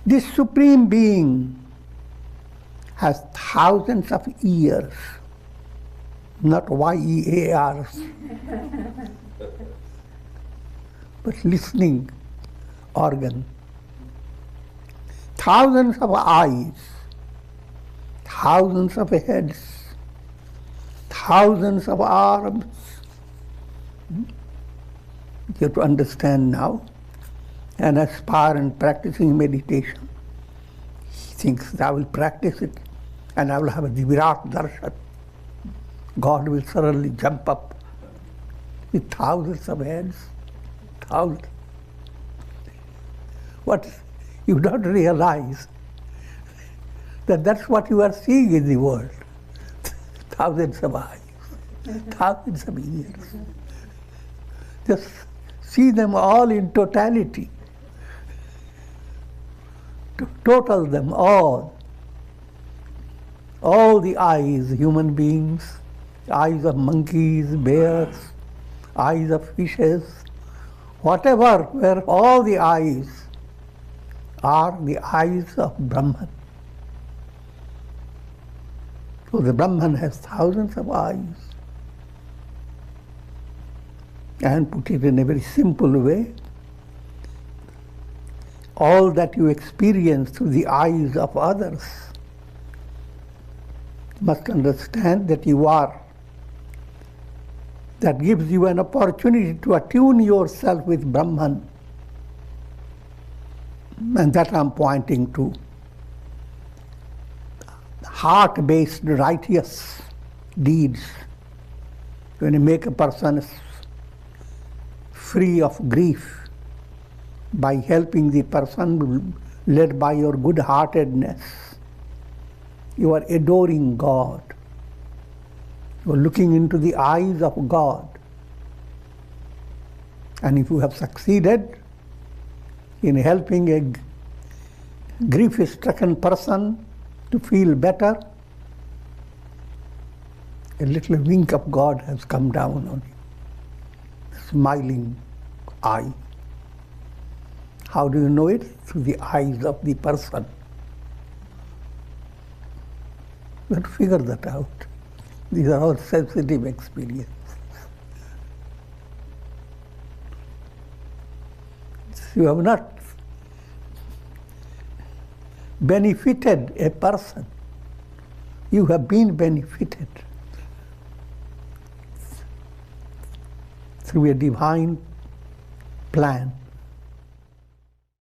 This Supreme Being has thousands of ears, not Y-E-A-Rs, but listening organ. Thousands of eyes, thousands of heads, thousands of arms. You have to understand now. An aspirant practicing meditation, he thinks, I will practice it and I will have a Virat Darshan. God will suddenly jump up with thousands of heads, thousands. What you don't realize that that's what you are seeing in the world. Thousands of eyes, thousands of ears. Just see them all in totality. To total them all the eyes, human beings, eyes of monkeys, bears, eyes of fishes, whatever, where all the eyes are the eyes of Brahman. So the Brahman has thousands of eyes. And put it in a very simple way, all that you experience through the eyes of others, must understand that you are. That gives you an opportunity to attune yourself with Brahman. And that I'm pointing to. Heart-based righteous deeds. When you make a person free of grief by helping the person led by your good-heartedness, you are adoring God. You are looking into the eyes of God. And if you have succeeded in helping a grief-stricken person to feel better, a little wink of God has come down on you. Smiling eye. How do you know it? Through the eyes of the person. You have to figure that out. These are all sensitive experiences. You have not benefited a person. You have been benefited through a divine plan.